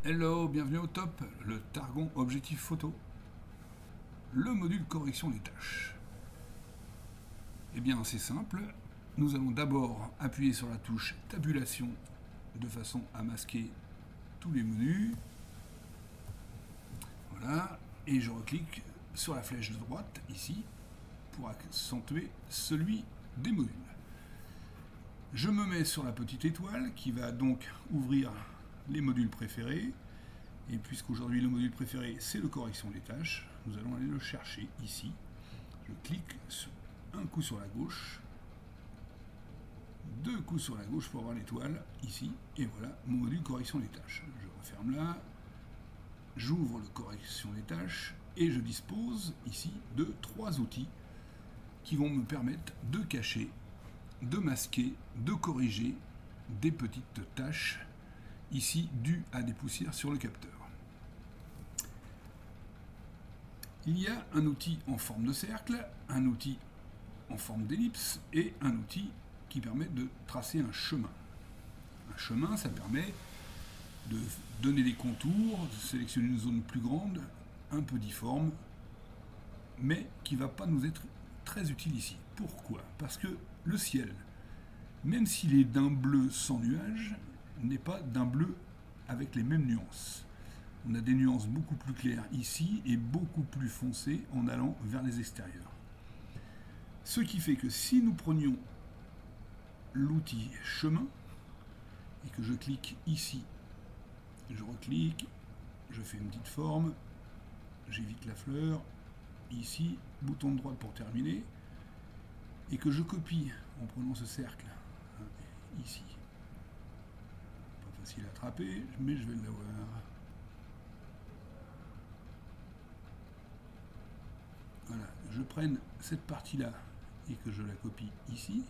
Hello, bienvenue au top, le Targon Objectif Photo, le module correction des tâches. Eh bien, c'est simple, nous allons d'abord appuyer sur la touche tabulation de façon à masquer tous les menus. Voilà, et je reclique sur la flèche de droite, ici, pour accentuer celui des modules. Je me mets sur la petite étoile qui va donc ouvrir les modules préférés. Et puisqu'aujourd'hui le module préféré c'est le correction des tâches, nous allons aller le chercher ici. Je clique un coup sur la gauche, deux coups sur la gauche pour avoir l'étoile ici, et voilà mon module correction des tâches. Je referme là, j'ouvre le correction des tâches et je dispose ici de trois outils qui vont me permettre de cacher, de masquer, de corriger des petites tâches ici dues à des poussières sur le capteur. Il y a un outil en forme de cercle, un outil en forme d'ellipse et un outil qui permet de tracer un chemin. Un chemin, ça permet de donner des contours, de sélectionner une zone plus grande, un peu difforme, mais qui ne va pas nous être très utile ici. Pourquoi? Parce que le ciel, même s'il est d'un bleu sans nuages, n'est pas d'un bleu avec les mêmes nuances. On a des nuances beaucoup plus claires ici et beaucoup plus foncées en allant vers les extérieurs. Ce qui fait que si nous prenions l'outil chemin et que je clique ici, je reclique, je fais une petite forme, j'évite la fleur, ici, bouton de droite pour terminer, et que je copie en prenant ce cercle, ici. Pas facile à attraper, mais je vais l'avoir. Voilà, je prenne cette partie-là et que je la copie ici.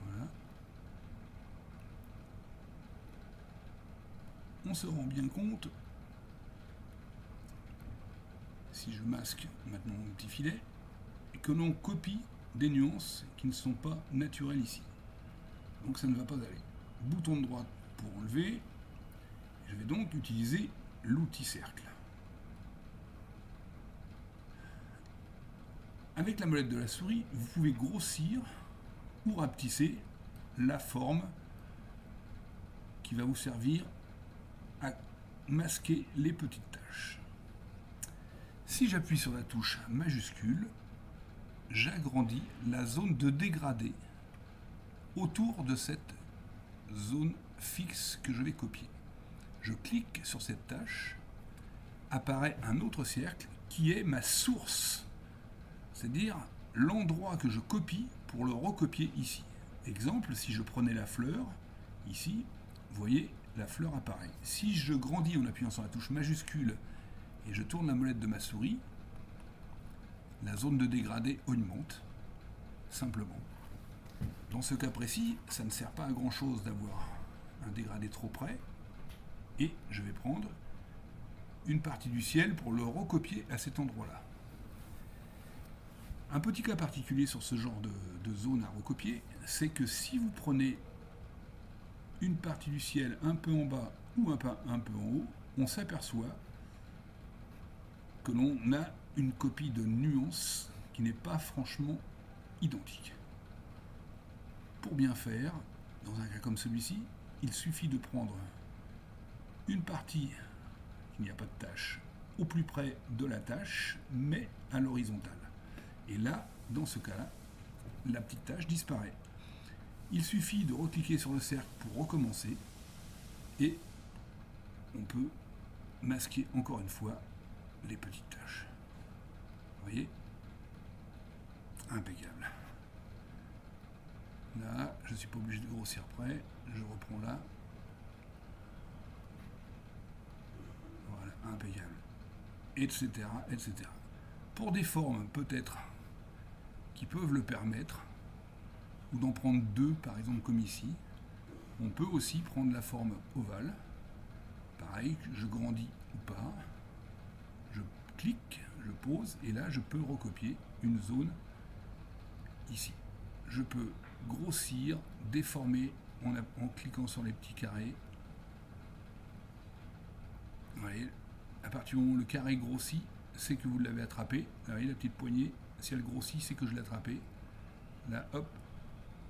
Voilà. On se rend bien compte, si je masque maintenant mon petit filet, que l'on copie des nuances qui ne sont pas naturelles ici. Donc ça ne va pas aller. Bouton de droite pour enlever. Je vais donc utiliser l'outil cercle. Avec la molette de la souris, vous pouvez grossir ou rapetisser la forme qui va vous servir à masquer les petites taches. Si j'appuie sur la touche majuscule, j'agrandis la zone de dégradé autour de cette zone fixe que je vais copier. Je clique sur cette tâche, apparaît un autre cercle qui est ma source, c'est-à-dire l'endroit que je copie pour le recopier ici. Exemple, si je prenais la fleur, ici, vous voyez, la fleur apparaît. Si je grandis en appuyant sur la touche majuscule et je tourne la molette de ma souris, la zone de dégradé augmente, simplement. Dans ce cas précis, ça ne sert pas à grand chose d'avoir un dégradé trop près, et je vais prendre une partie du ciel pour le recopier à cet endroit-là. Un petit cas particulier sur ce genre de zone à recopier, c'est que si vous prenez une partie du ciel un peu en bas ou un peu en haut, on s'aperçoit que l'on a une copie de nuance qui n'est pas franchement identique. Pour bien faire, dans un cas comme celui-ci, il suffit de prendre une partie, il n'y a pas de tâche, au plus près de la tâche, mais à l'horizontale. Et là, dans ce cas-là, la petite tâche disparaît. Il suffit de recliquer sur le cercle pour recommencer, et on peut masquer encore une fois les petites tâches. Vous voyez? Impeccable. Là, je ne suis pas obligé de grossir près, je reprends là. Voilà, impeccable. Etc., etc. Pour des formes peut-être qui peuvent le permettre, ou d'en prendre deux, par exemple comme ici, on peut aussi prendre la forme ovale. Pareil, je grandis ou pas, je clique, je pose, et là je peux recopier une zone ici. Je peux grossir, déformer en cliquant sur les petits carrés. Vous voyez, à partir du moment où le carré grossit, c'est que vous l'avez attrapé. Là, vous voyez la petite poignée, si elle grossit, c'est que je l'ai attrapé. Là, hop,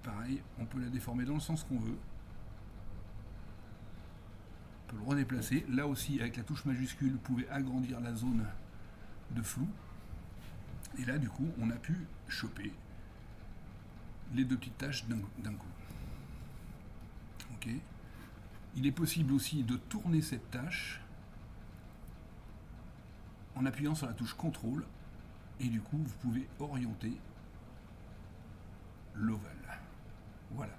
pareil, on peut la déformer dans le sens qu'on veut. On peut le redéplacer. Là aussi, avec la touche majuscule, vous pouvez agrandir la zone de flou. Et là, du coup, on a pu choper les deux petites taches d'un coup. Ok. Il est possible aussi de tourner cette tâche en appuyant sur la touche CTRL et du coup, vous pouvez orienter l'ovale. Voilà.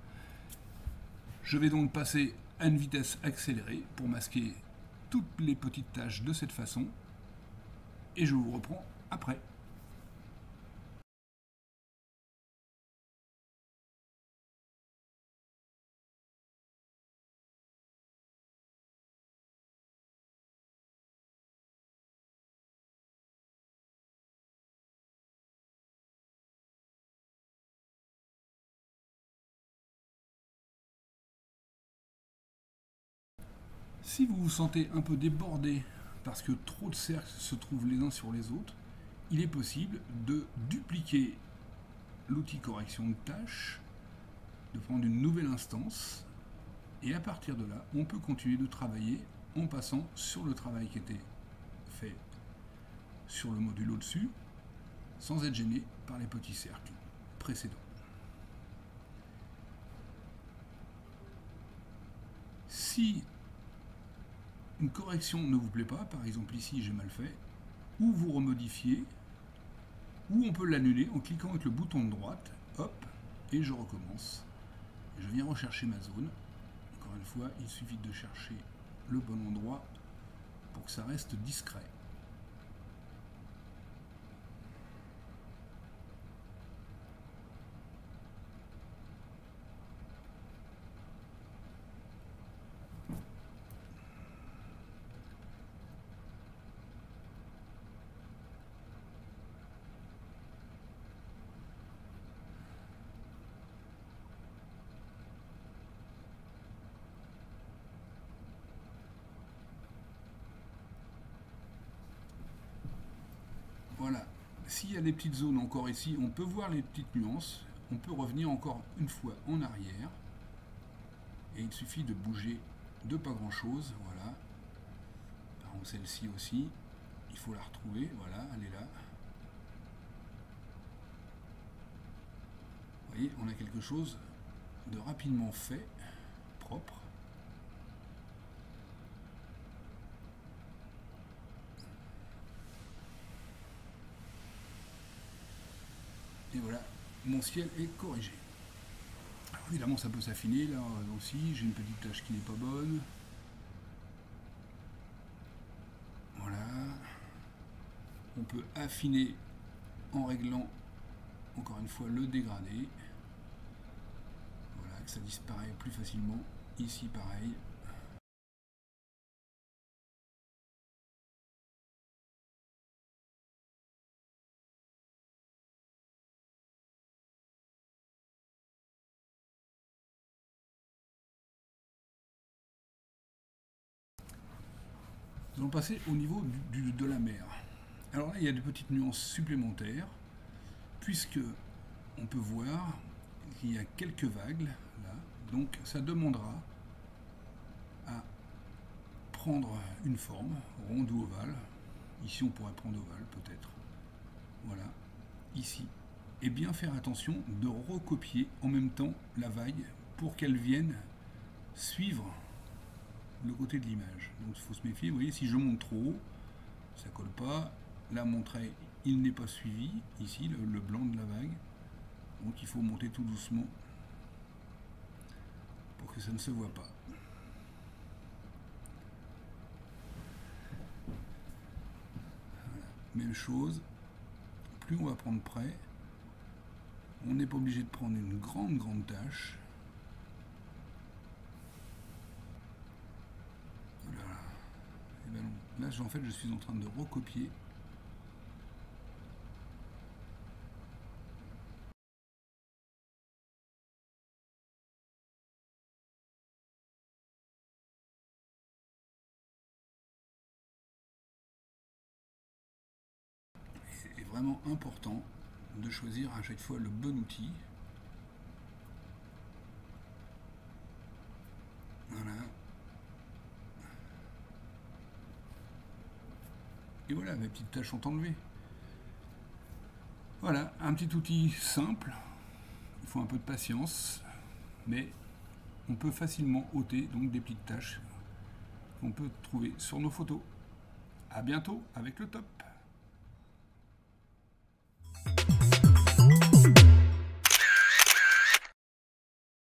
Je vais donc passer à une vitesse accélérée pour masquer toutes les petites taches de cette façon et je vous reprends après. Si vous vous sentez un peu débordé parce que trop de cercles se trouvent les uns sur les autres, il est possible de dupliquer l'outil correction de tâches, de prendre une nouvelle instance, et à partir de là, on peut continuer de travailler en passant sur le travail qui était fait sur le module au-dessus, sans être gêné par les petits cercles précédents. Si une correction ne vous plaît pas, par exemple ici j'ai mal fait, ou vous remodifiez, ou on peut l'annuler en cliquant avec le bouton de droite, hop, et je recommence. Je viens rechercher ma zone. Encore une fois, il suffit de chercher le bon endroit pour que ça reste discret. Voilà. S'il y a des petites zones encore ici, on peut voir les petites nuances. On peut revenir encore une fois en arrière. Et il suffit de bouger de pas grand chose. Voilà. Par exemple, celle-ci aussi. Il faut la retrouver. Voilà, elle est là. Vous voyez, on a quelque chose de rapidement fait, propre. Et voilà, mon ciel est corrigé. Alors évidemment, ça peut s'affiner, là aussi, j'ai une petite tache qui n'est pas bonne. Voilà. On peut affiner en réglant, encore une fois, le dégradé. Voilà, que ça disparaît plus facilement. Ici, pareil. Nous allons passer au niveau de la mer. Alors là, il y a des petites nuances supplémentaires, puisque on peut voir qu'il y a quelques vagues, là. Donc ça demandera à prendre une forme, ronde ou ovale. Ici, on pourrait prendre ovale, peut-être. Voilà, ici. Et bien faire attention de recopier en même temps la vague pour qu'elle vienne suivre le côté de l'image. Donc il faut se méfier. Vous voyez, si je monte trop haut, ça colle pas. Là, mon trait, il n'est pas suivi. Ici, le blanc de la vague. Donc il faut monter tout doucement pour que ça ne se voit pas. Voilà. Même chose. Plus on va prendre près, on n'est pas obligé de prendre une grande tâche. Voilà. Et ben là, en fait, je suis en train de recopier vraiment important de choisir à chaque fois le bon outil. Voilà. Et voilà, mes petites taches sont enlevées. Voilà, un petit outil simple. Il faut un peu de patience, mais on peut facilement ôter donc des petites taches qu'on peut trouver sur nos photos. A bientôt avec le top.